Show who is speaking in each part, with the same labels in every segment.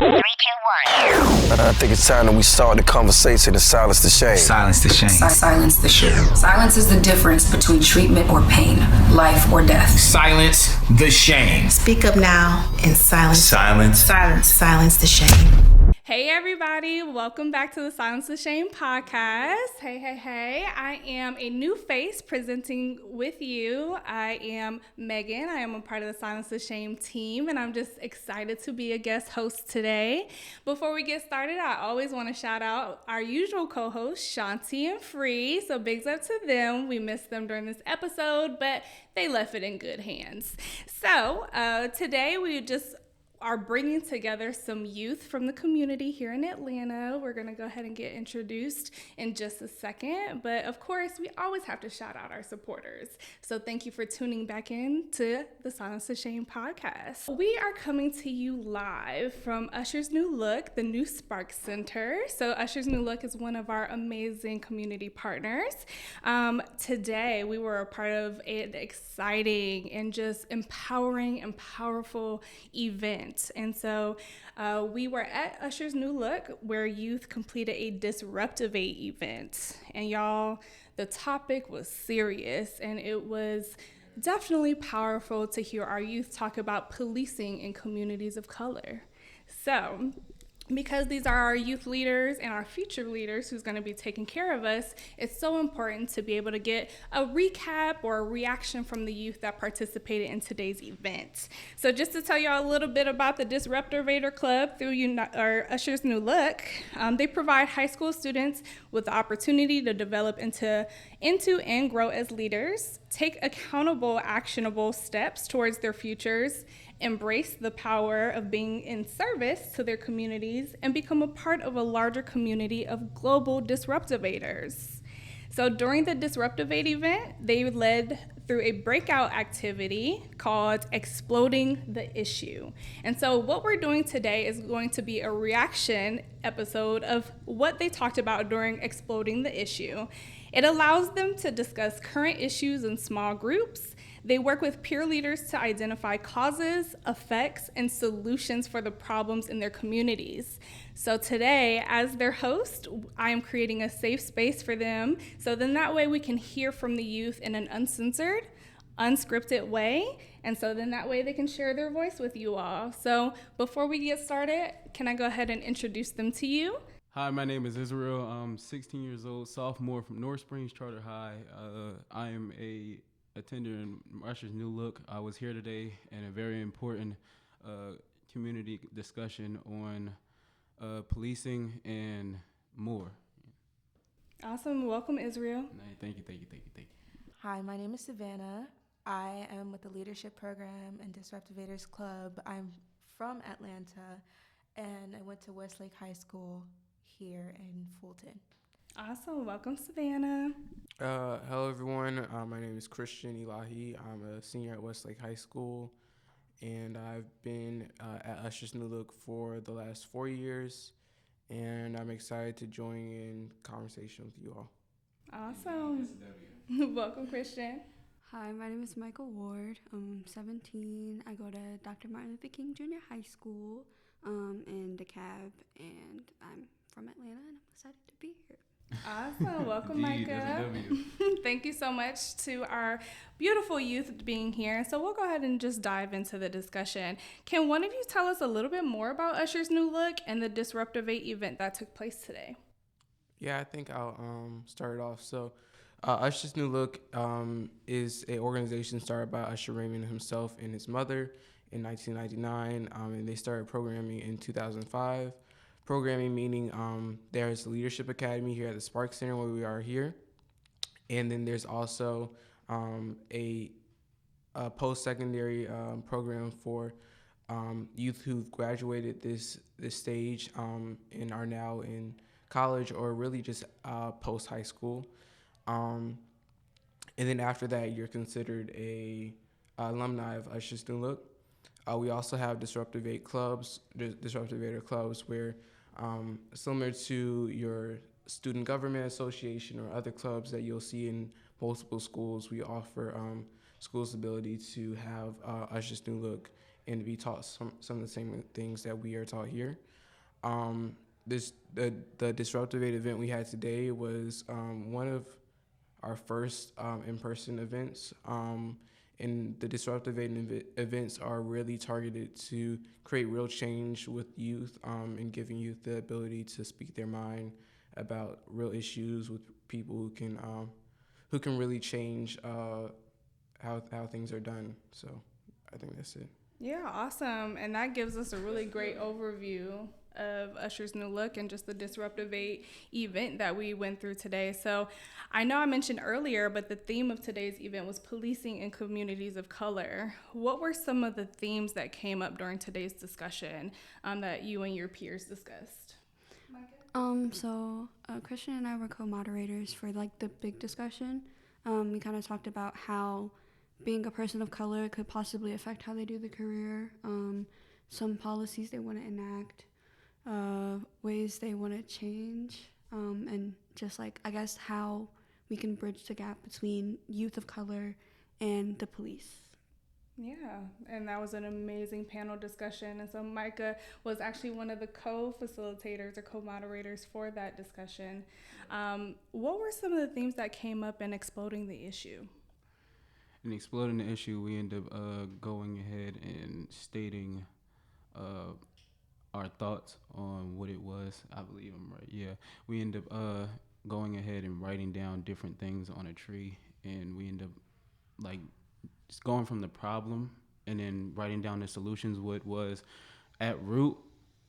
Speaker 1: I think it's time that we start the conversation and silence the shame.
Speaker 2: Silence the shame.
Speaker 3: Silence the shame. Silence is the difference between treatment or pain, life or death.
Speaker 2: Silence the shame.
Speaker 4: Speak up now and silence the shame.
Speaker 5: Hey everybody, welcome back to the Silence the Shame podcast. Hey. I am a new face presenting with you. I am Megan. I am a part of the Silence the Shame team, and I'm just excited to be a guest host today. Before we get started, I always want to shout out our usual co-hosts, Shanti and Free. So bigs up to them. We missed them during this episode, but they left it in good hands. So today we are bringing together some youth from the community here in Atlanta. We're going to go ahead and get introduced in just a second. But of course, we always have to shout out our supporters. So thank you for tuning back in to the Silence the Shame podcast. We are coming to you live from Usher's New Look, the new Spark Center. So Usher's New Look is one of our amazing community partners. Today, we were a part of an exciting and just empowering and powerful event. And so we were at Usher's New Look, where youth completed a Disruptivate event. And y'all, the topic was serious, and it was definitely powerful to hear our youth talk about policing in communities of color. So, because these are our youth leaders and our future leaders who's going to be taking care of us, it's so important to be able to get a recap or a reaction from the youth that participated in today's event. So just to tell y'all a little bit about the Disruptivate Club through Usher's New Look, they provide high school students with the opportunity to develop into and grow as leaders, take accountable, actionable steps towards their futures, embrace the power of being in service to their communities, and become a part of a larger community of global disruptivators. So during the Disruptivate event, they led through a breakout activity called Exploding the Issue. And so what we're doing today is going to be a reaction episode of what they talked about during Exploding the Issue. It allows them to discuss current issues in small groups. They work with peer leaders to identify causes, effects, and solutions for the problems in their communities. So today, as their host, I am creating a safe space for them, so then that way we can hear from the youth in an uncensored, unscripted way, and so then that way they can share their voice with you all. So before we get started, can I go ahead and introduce them to you?
Speaker 6: Hi, my name is Israel. I'm 16 years old, sophomore from North Springs Charter High. I am a attender in Usher's New Look. I was here today in a very important community discussion on policing and more.
Speaker 5: Awesome. Welcome, Israel.
Speaker 6: Thank you.
Speaker 7: Hi, my name is Savannah. I am with the Leadership Program and Disruptivators Club. I'm from Atlanta, and I went to Westlake High School here in Fulton.
Speaker 5: Awesome. Welcome, Savannah.
Speaker 8: Hello, everyone. My name is Mycah Elahee. I'm a senior at Westlake High School, and I've been at Usher's New Look for the last 4 years, and I'm excited to join in conversation with you all.
Speaker 5: Awesome. Welcome, Christian.
Speaker 9: Hi, my name is Mycah Ward. I'm 17. I go to Dr. Martin Luther King Jr. High School in DeKalb, and I'm from Atlanta, and I'm excited to be here.
Speaker 5: Awesome. Welcome, Mycah. Thank you so much to our beautiful youth being here. So we'll go ahead and just dive into the discussion. Can one of you tell us a little bit more about Usher's New Look and the Disruptivate event that took place today?
Speaker 8: Yeah, I think I'll start it off. So Usher's New Look is an organization started by Usher Raymond himself and his mother in 1999, and they started programming in 2005. Programming meaning there's a leadership academy here at the Spark Center where we are here, and then there's also a post-secondary program for youth who've graduated this stage and are now in college or really just post-high school. And then after that, you're considered a alumni of Usher's New Look. We also have Disruptivate clubs, Disruptivator clubs, where similar to your student government association or other clubs that you'll see in multiple schools, we offer schools' ability to have Usher's New Look and to be taught some of the same things that we are taught here. The Disruptivate event we had today was one of our first in-person events. And the Disruptivate events are really targeted to create real change with youth and giving youth the ability to speak their mind about real issues with people who can really change how things are done. So I think that's it.
Speaker 5: Yeah, awesome. And that gives us a really great overview of Usher's new look and just the Disruptivate event that we went through today. So I know I mentioned earlier, but the theme of today's event was policing in communities of color. What were some of the themes that came up during today's discussion that you and your peers discussed?
Speaker 9: So Christian and I were co-moderators for like the big discussion. We kind of talked about how being a person of color could possibly affect how they do the career, some policies they want to enact, ways they want to change, and just like, I guess, how we can bridge the gap between youth of color and the police.
Speaker 5: Yeah, and that was an amazing panel discussion. And so Mycah was actually one of the co-facilitators or co-moderators for that discussion. What were some of the themes that came up in exploding the issue?
Speaker 6: In exploding the issue, we ended up going ahead and stating our thoughts on what it was. I believe I'm right. Yeah, we ended up going ahead and writing down different things on a tree, and we ended up like just going from the problem and then writing down the solutions. What was at root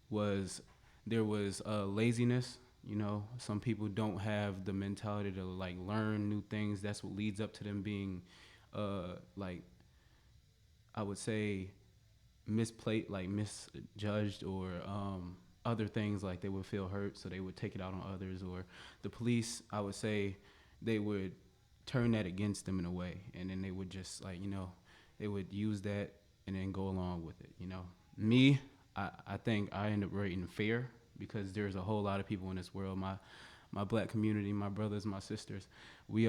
Speaker 6: was there was laziness. You know, some people don't have the mentality to like learn new things. That's what leads up to them being like, I would say, misjudged, or other things, like they would feel hurt, so they would take it out on others. Or the police, I would say, they would turn that against them in a way, and then they would just like, you know, they would use that and then go along with it. You know, me, I think I end up rating fear, because there's a whole lot of people in this world, my black community, my brothers, my sisters, we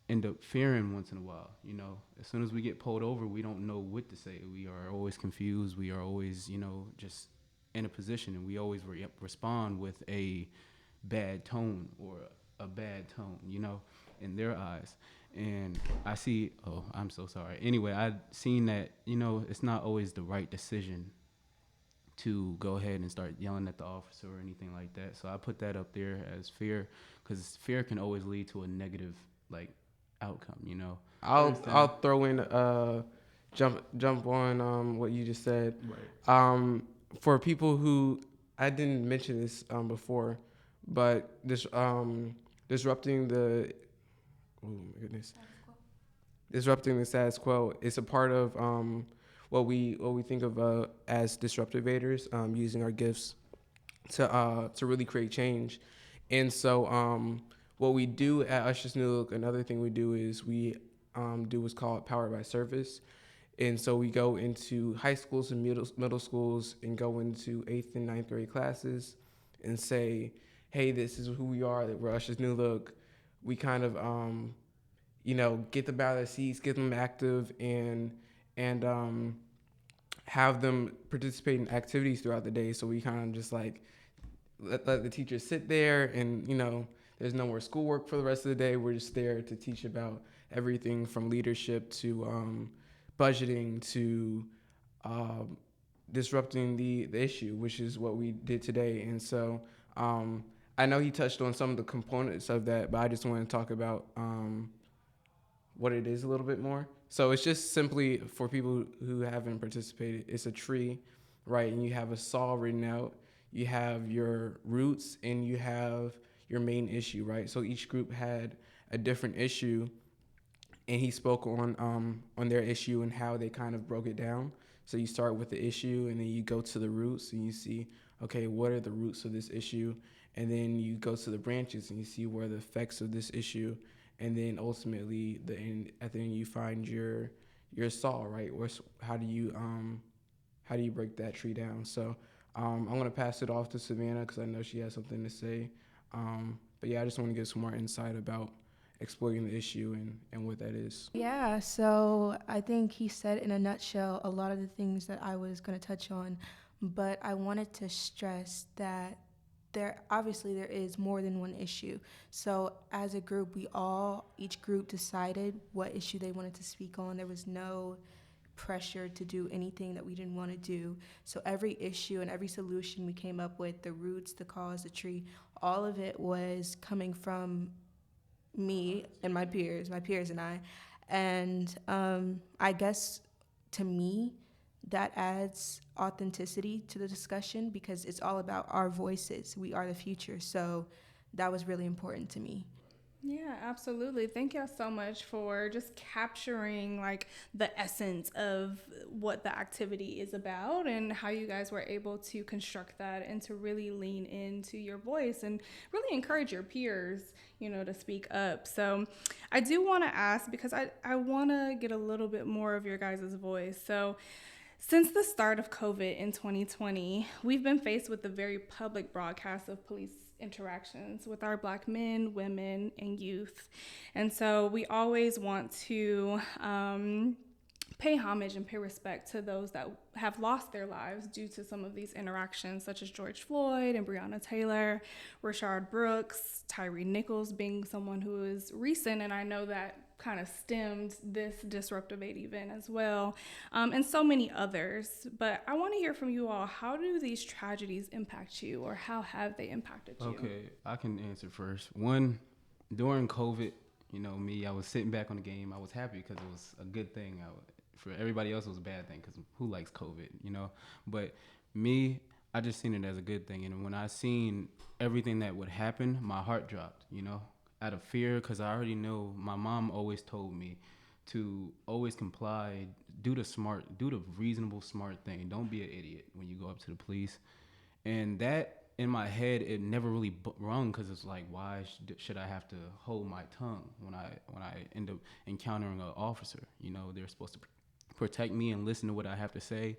Speaker 6: end up fearing once in a while. You know, as soon as we get pulled over, we don't know what to say. We are always confused. We are always, you know, just in a position, and we always respond with a bad tone or a bad tone, you know, in their eyes. And I see, oh, I'm so sorry. Anyway, I've seen that, you know, it's not always the right decision to go ahead and start yelling at the officer or anything like that. So I put that up there as fear, because fear can always lead to a negative, like, outcome, you know.
Speaker 8: I'll throw in jump on what you just said. Right. For people who, I didn't mention this before, but this disrupting the status quo is a part of what we think of as disruptivators, using our gifts to really create change. And so what we do at Usher's New Look, another thing we do is we do what's called Powered by Service. And so we go into high schools and middle schools and go into 8th and 9th grade classes and say, hey, this is who we are, that we're Usher's New Look. We kind of, you know, get them out of their seats, get them active, and have them participate in activities throughout the day. So we kind of just like let the teachers sit there, and, you know, there's no more schoolwork for the rest of the day. We're just there to teach about everything from leadership to budgeting to disrupting the issue, which is what we did today. And so I know he touched on some of the components of that, but I just want to talk about what it is a little bit more. So it's just simply, for people who haven't participated, it's a tree, right? And you have a saw written out. You have your roots, and you have your main issue, right? So each group had a different issue, and he spoke on their issue and how they kind of broke it down. So you start with the issue, and then you go to the roots, and you see, okay, what are the roots of this issue? And then you go to the branches, and you see where the effects of this issue, and then ultimately at the end you find your saw, right? How do you break that tree down? So I'm gonna pass it off to Savannah, because I know she has something to say. But yeah, I just want to give some more insight about exploiting the issue and what that is.
Speaker 7: Yeah, so I think he said in a nutshell a lot of the things that I was going to touch on, but I wanted to stress that there is more than one issue. So as a group, each group decided what issue they wanted to speak on. There was no pressure to do anything that we didn't want to do. So every issue and every solution we came up with, the roots, the cause, the tree, all of it was coming from me and my peers and I. And I guess to me, that adds authenticity to the discussion because it's all about our voices. We are the future. So that was really important to me.
Speaker 5: Yeah, absolutely. Thank y'all so much for just capturing like the essence of what the activity is about and how you guys were able to construct that and to really lean into your voice and really encourage your peers, to speak up. So I do want to ask, because I want to get a little bit more of your guys' voice. So since the start of COVID in 2020, we've been faced with the very public broadcast of police interactions with our Black men, women, and youth. And so we always want to pay homage and pay respect to those that have lost their lives due to some of these interactions, such as George Floyd and Breonna Taylor, Rayshard Brooks, Tyree Nichols being someone who is recent, and I know that kind of stemmed this Disruptivate event as well, and so many others. But I want to hear from you all. How do these tragedies impact you, or how have they impacted you?
Speaker 6: Okay, I can answer first. One, during COVID, I was sitting back on the game. I was happy because it was a good thing. For everybody else, it was a bad thing because who likes COVID, But me, I just seen it as a good thing. And when I seen everything that would happen, my heart dropped, out of fear, because I already know my mom always told me to always comply, do the reasonable, smart thing. Don't be an idiot when you go up to the police. And that, in my head, it never really rung, because it's like, why should I have to hold my tongue when I end up encountering an officer? They're supposed to protect me and listen to what I have to say,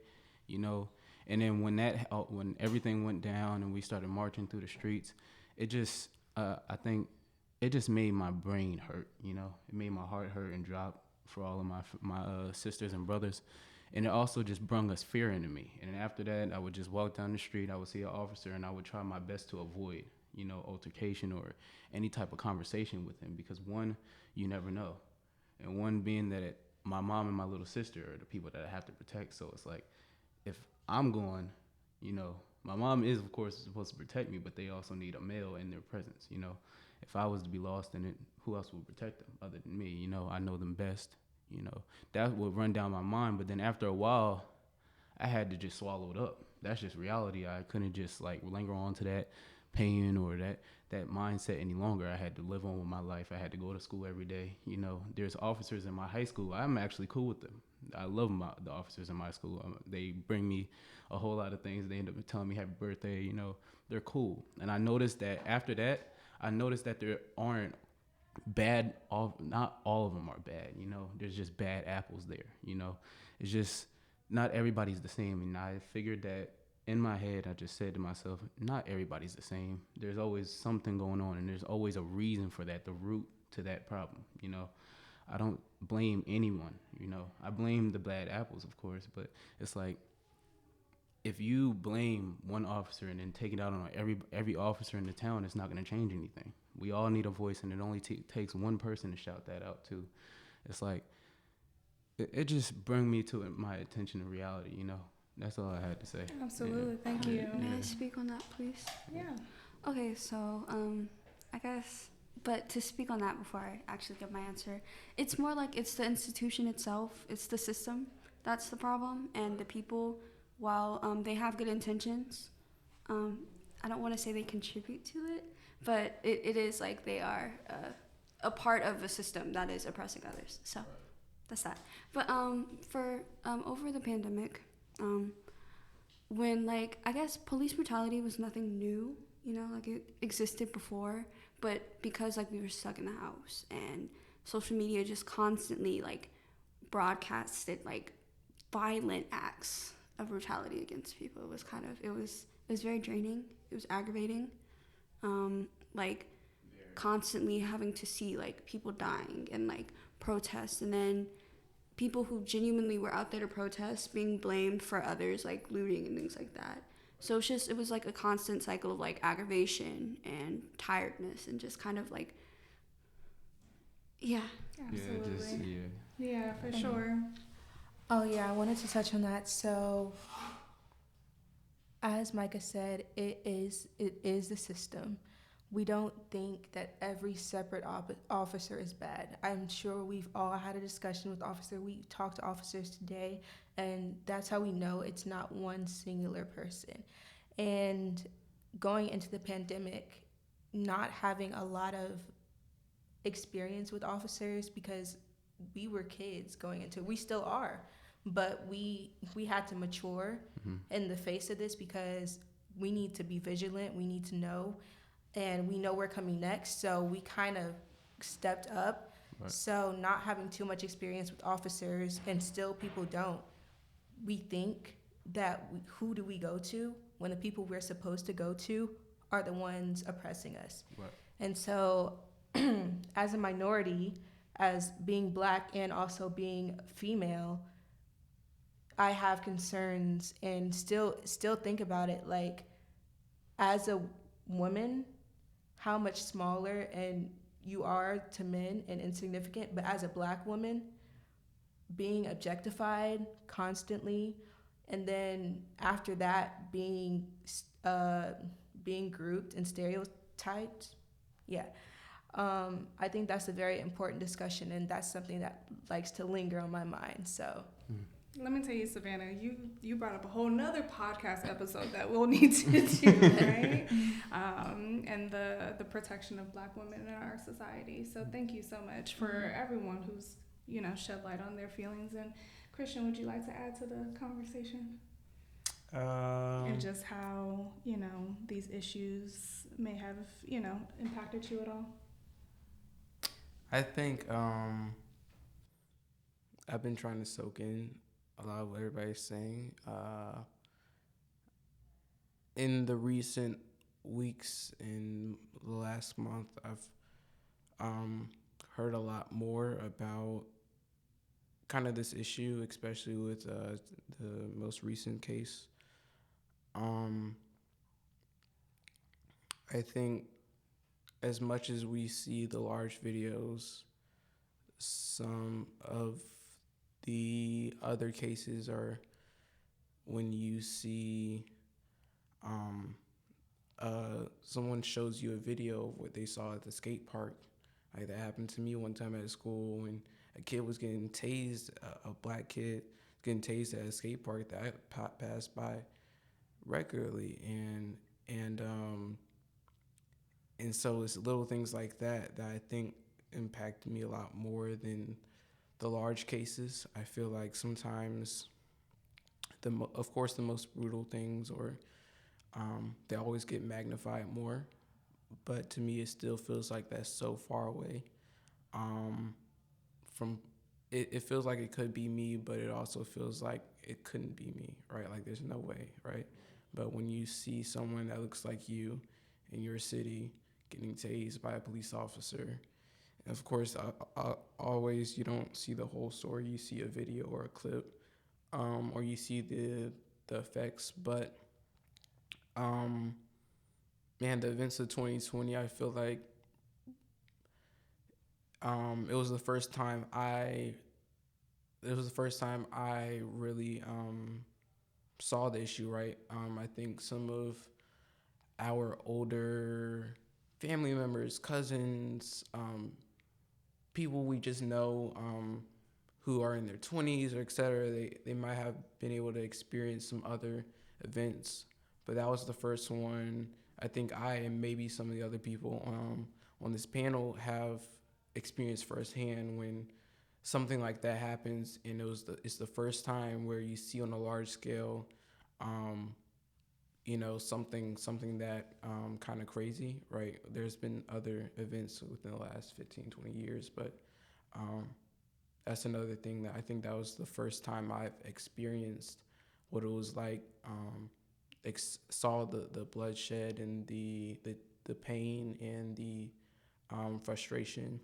Speaker 6: And then when everything went down and we started marching through the streets, it just, I think, it just made my brain hurt, It made my heart hurt and drop for all of my sisters and brothers. And it also just brung us fear into me. And after that, I would just walk down the street, I would see an officer, and I would try my best to avoid, altercation or any type of conversation with him, because one, you never know. And one being that my mom and my little sister are the people that I have to protect. So it's like, if I'm gone, my mom is, of course, supposed to protect me, but they also need a male in their presence, If I was to be lost in it, who else would protect them other than me? I know them best, That would run down my mind. But then after a while, I had to just swallow it up. That's just reality. I couldn't just linger on to that pain or that mindset any longer. I had to live on with my life. I had to go to school every day. There's officers in my high school. I'm actually cool with them. I love the officers in my school. They bring me a whole lot of things. They end up telling me happy birthday. They're cool. And I noticed that after that, there aren't bad, not all of them are bad, There's just bad apples there, It's just not everybody's the same. And I figured that in my head, I just said to myself, not everybody's the same. There's always something going on, and there's always a reason for that, the root to that problem, I don't blame anyone, I blame the bad apples, of course, but it's like, if you blame one officer and then take it out on every officer in the town, it's not going to change anything. We all need a voice, and it only takes one person to shout that out too. It's like, it just brought me to my attention to reality, That's all I had to say.
Speaker 5: Absolutely.
Speaker 6: Yeah.
Speaker 5: Thank you.
Speaker 9: May I speak on that, please?
Speaker 5: Yeah.
Speaker 9: Okay, so I guess, but to speak on that before I actually give my answer, it's more like it's the institution itself, it's the system that's the problem, and the people, while they have good intentions, I don't want to say they contribute to it, but it is like they are a part of a system that is oppressing others. So that's that. But for over the pandemic, when I guess police brutality was nothing new, it existed before, but because we were stuck in the house and social media just constantly broadcasted violent acts of brutality against people, it was very draining. It was aggravating. constantly having to see like people dying and like protests, and then people who genuinely were out there to protest being blamed for others like looting and things like that. So it was like a constant cycle of like aggravation and tiredness and just kind of like, yeah.
Speaker 5: Absolutely. Yeah, for sure.
Speaker 7: Oh yeah, I wanted to touch on that. So as Mycah said, it is the system. We don't think that every separate officer is bad. I'm sure we've all had a discussion with officers. We talked to officers today, and that's how we know it's not one singular person. And going into the pandemic, not having a lot of experience with officers because we were kids going into it. We still are, but we had to mature in the face of this because we need to be vigilant. We need to know, and we know we're coming next. So we kind of stepped up. Right. So not having too much experience with officers, and still people don't. We think that who do we go to when the people we're supposed to go to are the ones oppressing us? Right. And so as a minority, as being Black and also being female, I have concerns and still think about it. Like, as a woman, how much smaller and you are to men and insignificant, but as a Black woman, being objectified constantly, and then after that being grouped and stereotyped. Yeah. I think that's a very important discussion, and that's something that likes to linger on my mind. So
Speaker 5: let me tell you, Savannah, you brought up a whole nother podcast episode that we'll need to do, right? And the protection of Black women in our society. So thank you so much for everyone who's, shed light on their feelings. And Christian, would you like to add to the conversation? And just how, these issues may have, impacted you at all?
Speaker 8: I think I've been trying to soak in a lot of what everybody's saying. In the recent weeks, in the last month, I've heard a lot more about kind of this issue, especially with the most recent case. I think as much as we see the large videos, some of the other cases are when you see someone shows you a video of what they saw at the skate park. Like, that happened to me one time at school when a kid was getting tased, a Black kid getting tased at a skate park that I passed by regularly, and so it's little things like that I think impact me a lot more than the large cases. I feel like sometimes, of course, the most brutal things, or they always get magnified more, but to me, it still feels like that's so far away. It feels like it could be me, but it also feels like it couldn't be me, right? Like, there's no way, right? But when you see someone that looks like you in your city getting tased by a police officer, and of course, always, you don't see the whole story. You see a video or a clip, or you see the effects. But, man, the events of 2020, I feel like it was the first time I really saw the issue, right? I think some of our older family members, cousins, people we just know who are in their 20s or et cetera, they might have been able to experience some other events, but that was the first one I think I and maybe some of the other people on this panel have experienced firsthand when something like that happens, and it's the first time where you see on a large scale something that kind of crazy, right? There's been other events within the last 15, 20 years, but that's another thing that I think that was the first time I've experienced what it was like, saw the bloodshed and the pain and the frustration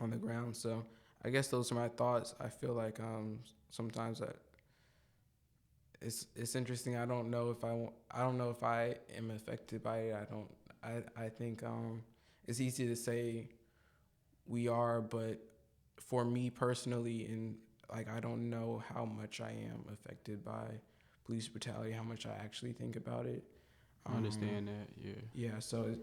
Speaker 8: on the ground. So I guess those are my thoughts. I feel like sometimes it's interesting. I don't know if I am affected by it. I think it's easy to say we are, but for me personally, and like I don't know how much I am affected by police brutality, how much I actually think about it.
Speaker 6: I understand that. Yeah.
Speaker 8: Yeah. So.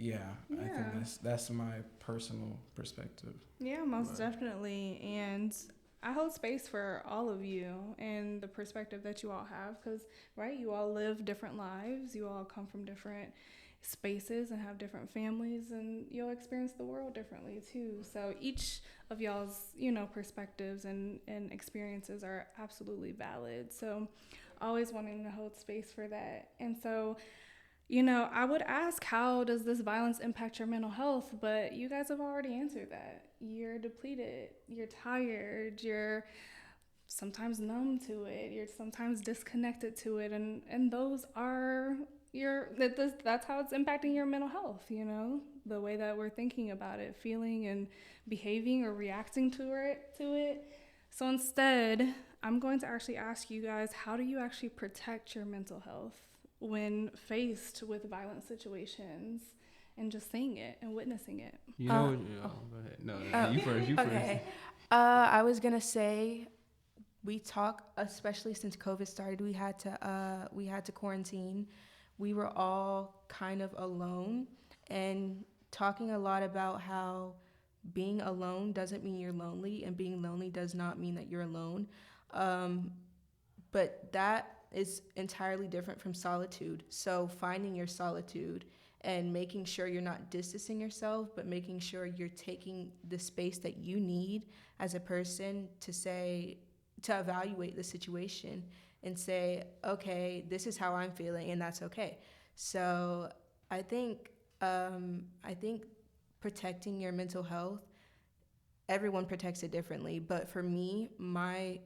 Speaker 8: I think that's my personal perspective.
Speaker 5: Yeah, most definitely. And I hold space for all of you and the perspective that you all have because, right, you all live different lives. You all come from different spaces and have different families, and you'll experience the world differently too. So each of y'all's, perspectives and experiences are absolutely valid. So always wanting to hold space for that. And so, I would ask, how does this violence impact your mental health? But you guys have already answered that. You're depleted, you're tired, you're sometimes numb to it, you're sometimes disconnected to it. And those are that's how it's impacting your mental health, the way that we're thinking about it, feeling and behaving or reacting to it. So instead, I'm going to actually ask you guys, how do you actually protect your mental health when faced with violent situations and just seeing it and witnessing it?
Speaker 6: Go ahead. No, you first.
Speaker 7: Okay. I was gonna say, we talk, especially since COVID started, we had to quarantine. We were all kind of alone and talking a lot about how being alone doesn't mean you're lonely, and being lonely does not mean that you're alone. But that is entirely different from solitude. So finding your solitude and making sure you're not distancing yourself, but making sure you're taking the space that you need as a person to evaluate the situation and say, okay, this is how I'm feeling, and that's okay. So I think protecting your mental health, everyone protects it differently, but for me, my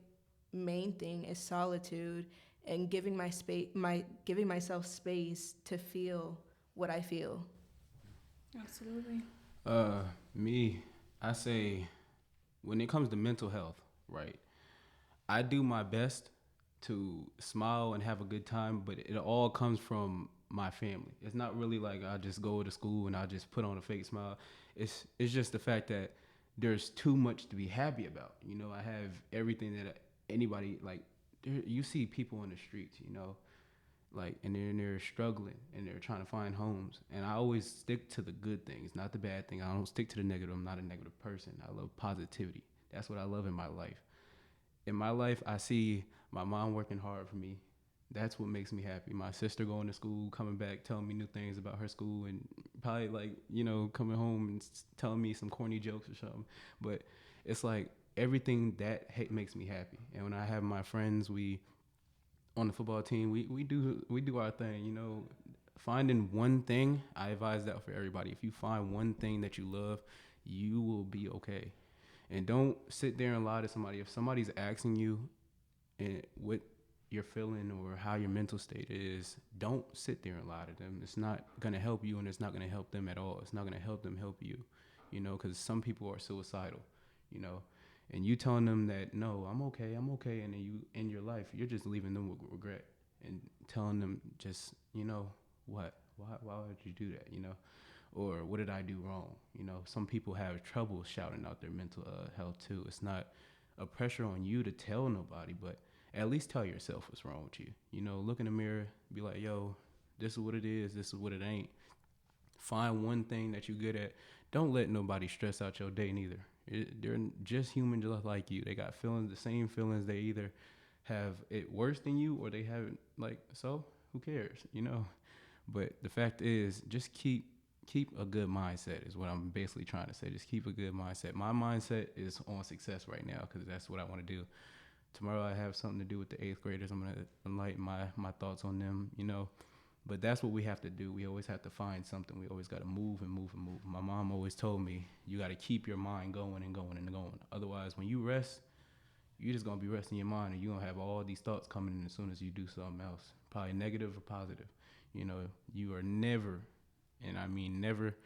Speaker 7: main thing is solitude and giving myself space to feel what I feel.
Speaker 5: Absolutely.
Speaker 6: I say, when it comes to mental health, right, I do my best to smile and have a good time, but it all comes from my family. It's not really like I just go to school and I just put on a fake smile. It's just the fact that there's too much to be happy about. I have everything that anybody, like, you see people in the streets, and they're struggling and they're trying to find homes. And I always stick to the good things, not the bad thing. I don't stick to the negative. I'm not a negative person. I love positivity. That's what I love in my life. In my life, I see my mom working hard for me. That's what makes me happy. My sister going to school, coming back, telling me new things about her school, and probably coming home and telling me some corny jokes or something. But it's like everything that makes me happy. And when I have my friends, we on the football team, we do our thing. Finding one thing, I advise that for everybody. If you find one thing that you love, you will be okay. And don't sit there and lie to somebody. If somebody's asking you what you're feeling or how your mental state is, don't sit there and lie to them. It's not going to help you, and it's not going to help them at all. It's not going to help them help you, because some people are suicidal, and you telling them that, no, I'm okay, and then you end your life, you're just leaving them with regret and telling them just, why would you do that, or what did I do wrong? Some people have trouble shouting out their mental health too. It's not a pressure on you to tell nobody, but at least tell yourself what's wrong with you. Look in the mirror, be like, yo, this is what it is, this is what it ain't. Find one thing that you're good at. Don't let nobody stress out your day neither. They're just human just like you. They got feelings, the same feelings. They either have it worse than you or they haven't, so who cares, But the fact is, just keep a good mindset is what I'm basically trying to say. Just keep a good mindset. My mindset is on success right now because that's what I want to do. Tomorrow I have something to do with the 8th graders. I'm going to enlighten my thoughts on them, But that's what we have to do. We always have to find something. We always got to move and move and move. My mom always told me, you got to keep your mind going and going and going. Otherwise, when you rest, you're just going to be resting your mind, and you're going to have all these thoughts coming in as soon as you do something else, probably negative or positive. You are never, and I mean never,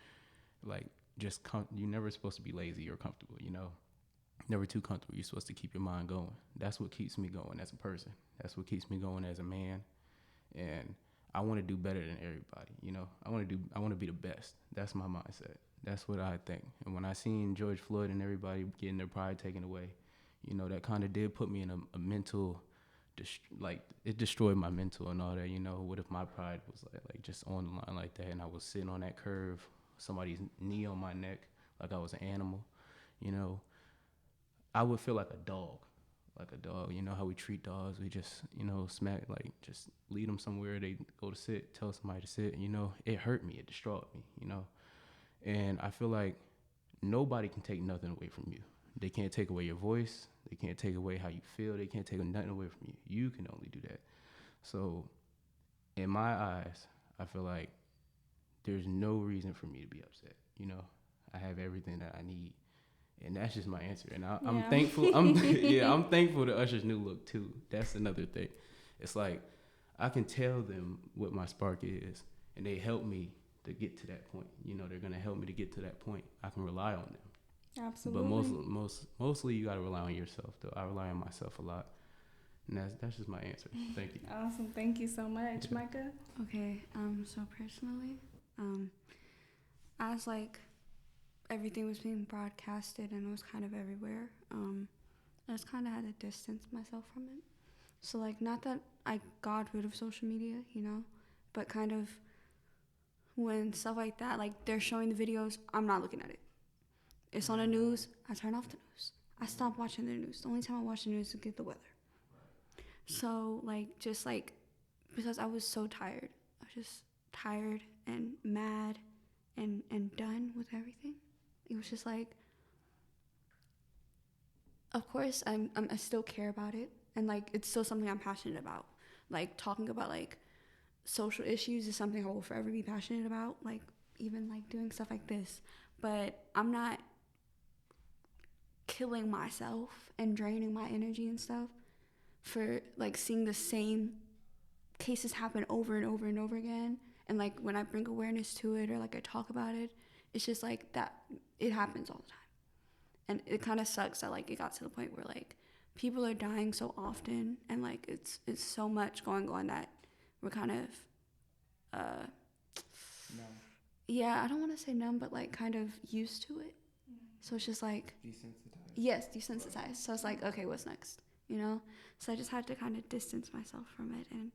Speaker 6: like you're never supposed to be lazy or comfortable, you know. Never too comfortable. You're supposed to keep your mind going. That's what keeps me going as a person. That's what keeps me going as a man. And I want to do better than everybody, you know. I want to be the best. That's my mindset. That's what I think. And when I seen George Floyd and everybody getting their pride taken away, you know, that kind of did put me in a mental, like, it destroyed my mental and all that, you know. What if my pride was like just on the line like that, and I was sitting on that curve, somebody's knee on my neck, like I was an animal, you know. I would feel like a dog, you know how we treat dogs. We just, you know, smack, like, just lead them somewhere, they go to sit, tell somebody to sit, you know. It hurt me, it destroyed me, you know. And I feel like nobody can take nothing away from you. They can't take away your voice, they can't take away how you feel, they can't take nothing away from you. You can only do that. So in my eyes, I feel like there's no reason for me to be upset, you know. I have everything that I need. And that's just my answer. And I'm thankful. I'm thankful to Usher's new look too. That's another thing. It's like I can tell them what my spark is, and they help me to get to that point. You know, they're gonna help me to get to that point. I can rely on them.
Speaker 5: Absolutely.
Speaker 6: But mostly you gotta rely on yourself though. I rely on myself a lot. And that's just my answer. Thank you.
Speaker 5: Awesome. Thank you so much,
Speaker 6: Yeah.
Speaker 5: Mycah.
Speaker 9: Okay, so personally, as like everything was being broadcasted and it was kind of everywhere, I just kind of had to distance myself from it. So like, not that I got rid of social media, you know, but kind of when stuff like that, like they're showing the videos, I'm not looking at it. It's on the news, I turn off the news. I stop watching the news. The only time I watch the news is to get the weather. So like, just like, because I was so tired. I was just tired and mad and done with everything. It was just like, of course I still care about it, and like it's still something I'm passionate about. Like talking about like social issues is something I will forever be passionate about. Like even like doing stuff like this, but I'm not killing myself and draining my energy and stuff for like seeing the same cases happen over and over and over again. And like when I bring awareness to it or like I talk about it, it's just like that it happens all the time. And it kind of sucks that like it got to the point where like people are dying so often, and like it's so much going on that we're kind of
Speaker 8: No.
Speaker 9: yeah, I don't want to say numb, but like kind of used to it. So it's just like
Speaker 8: Desensitized.
Speaker 9: Yes, desensitized. So it's like, okay, what's next? You know? So I just had to kind of distance myself from it and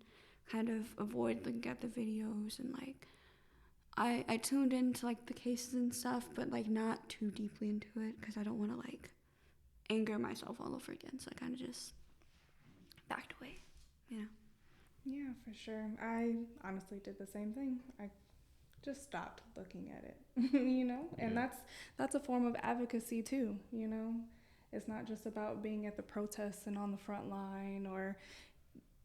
Speaker 9: kind of avoid looking at the videos, and like I tuned into like the cases and stuff, but like not too deeply into it because I don't want to like anger myself all over again. So I kind of just backed away, you know?
Speaker 5: Yeah, for sure. I honestly did the same thing. I just stopped looking at it, you know? And that's a form of advocacy too, you know? It's not just about being at the protests and on the front line, or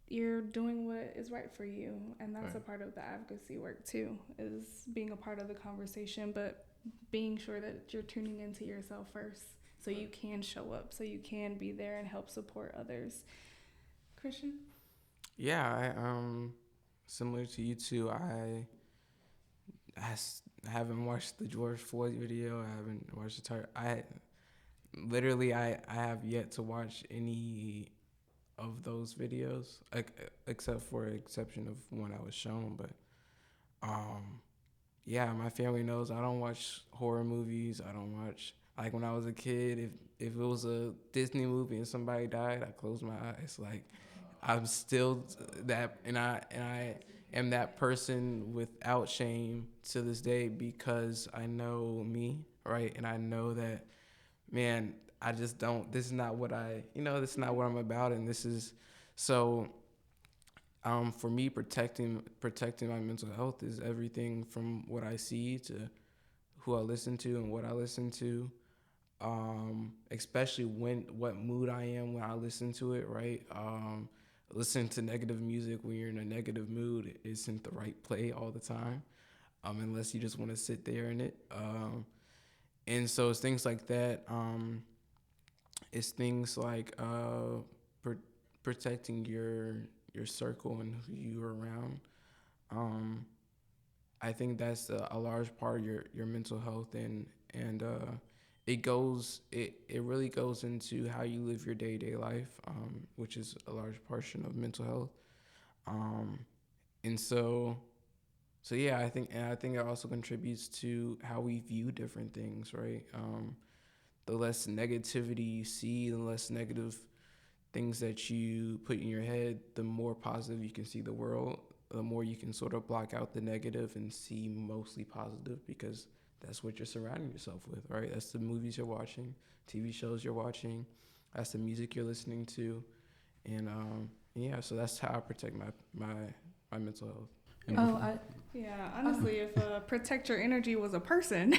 Speaker 5: you're doing what is right for you. And that's a part of the advocacy work too, is being a part of the conversation, but being sure that you're tuning into yourself first so you can show up, so you can be there and help support others. Christian?
Speaker 8: Yeah, I similar to you two, I haven't watched the George Floyd video. I haven't watched the entire. I have yet to watch any of those videos, except for exception of one I was shown. But yeah, my family knows I don't watch horror movies. I don't watch, like when I was a kid, if it was a Disney movie and somebody died, I closed my eyes. Like I'm still that, and I am that person without shame to this day, because I know me, right? And I know that, man, I just don't, this is not what this is not what I'm about. And this is, so for me, protecting my mental health is everything from what I see to who I listen to and what I listen to, especially what mood I am when I listen to it, right? Listening to negative music when you're in a negative mood isn't the right play all the time, unless you just want to sit there in it. And so it's things like that. It's things like protecting your circle and who you're around. I think that's a large part of your mental health, and it really goes into how you live your day-to-day life, which is a large portion of mental health. And so yeah, I think it also contributes to how we view different things, right? The less negativity you see, the less negative things that you put in your head, the more positive you can see the world, the more you can sort of block out the negative and see mostly positive, because that's what you're surrounding yourself with, right? That's the movies you're watching, TV shows you're watching, that's the music you're listening to. And so that's how I protect my mental health.
Speaker 5: Honestly, if protect your energy was a person.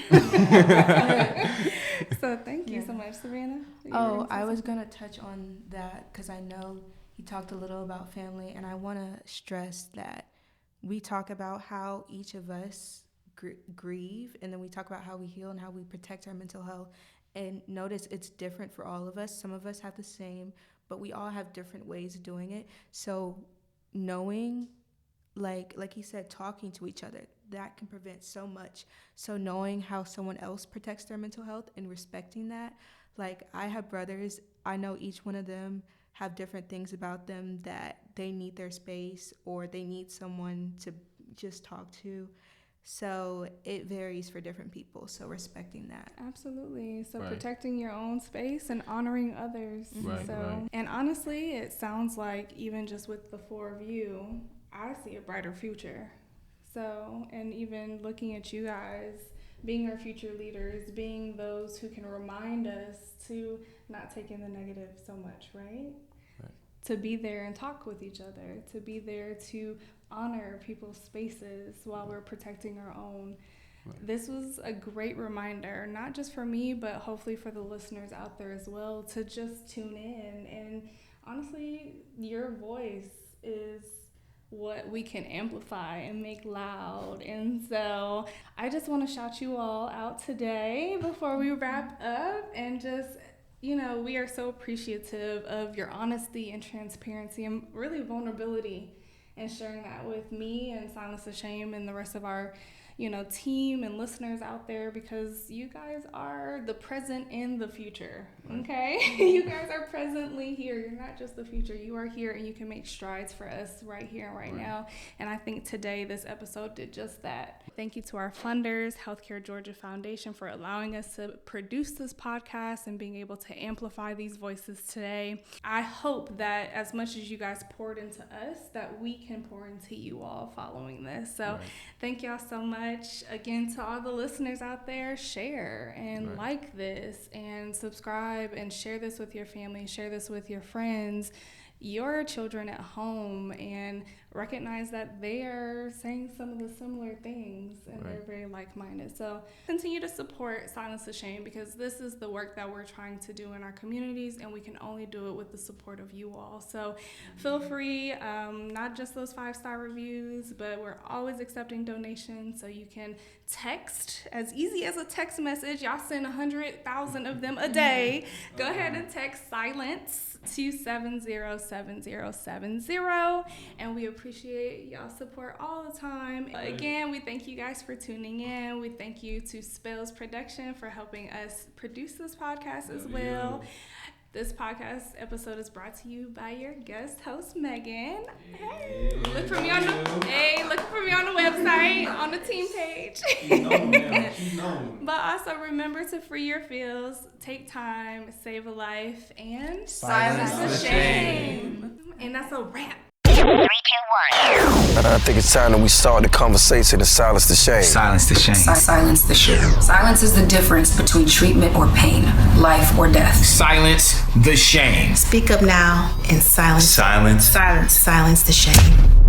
Speaker 5: So thank you so much, Savannah.
Speaker 7: I was going to touch on that because I know you talked a little about family, and I want to stress that we talk about how each of us grieve, and then we talk about how we heal and how we protect our mental health. And notice it's different for all of us. Some of us have the same, but we all have different ways of doing it. So knowing, like he said, talking to each other, that can prevent so much. So knowing how someone else protects their mental health and respecting that. Like, I have brothers, I know each one of them have different things about them that they need their space or they need someone to just talk to. So it varies for different people, so respecting that.
Speaker 5: Absolutely. So protecting your own space and honoring others.
Speaker 6: Right.
Speaker 5: And honestly, it sounds like even just with the four of you, I see a brighter future. So, and even looking at you guys, being our future leaders, being those who can remind us to not take in the negative so much, right? To be there and talk with each other, to be there to honor people's spaces while we're protecting our own. This was a great reminder, not just for me, but hopefully for the listeners out there as well, to just tune in. And honestly, your voice is what we can amplify and make loud. And so I just want to shout you all out today before we wrap up, and just, we are so appreciative of your honesty and transparency and really vulnerability, and sharing that with me and Silence the Shame and the rest of our team and listeners out there, because you guys are the present and the future, okay? You guys are presently here. You're not just the future. You are here, and you can make strides for us right here and right now. And I think today this episode did just that. Thank you to our funders, Healthcare Georgia Foundation, for allowing us to produce this podcast and being able to amplify these voices today. I hope that as much as you guys poured into us, that we can pour into you all following this. So thank y'all so much. Again, to all the listeners out there, share and like this and subscribe and share this with your family, share this with your friends, your children at home, and recognize that they are saying some of the similar things, and they're very like-minded. So continue to support Silence the Shame, because this is the work that we're trying to do in our communities, and we can only do it with the support of you all. So feel free, not just those 5-star reviews, but we're always accepting donations. So you can text, as easy as a text message. Y'all send 100,000 of them a day. Go ahead and text SILENCE to 707070, and we appreciate y'all support all the time. Again, we thank you guys for tuning in. We thank you to Spells Production for helping us produce this podcast as well. This podcast episode is brought to you by your guest host, Megan. Hey, look for me on the website, on the team page.
Speaker 6: She's known now. She's known.
Speaker 5: But also remember to free your feels, take time, save a life, and
Speaker 2: silence the shame.
Speaker 5: And that's a wrap.
Speaker 2: 3, 2, 1.
Speaker 1: I think it's time that we start the conversation and silence the shame.
Speaker 2: Silence the shame.
Speaker 3: Silence the shame. Silence is the difference between treatment or pain, life or death.
Speaker 2: Silence the shame.
Speaker 4: Speak up now and silence
Speaker 2: Silence
Speaker 4: the shame.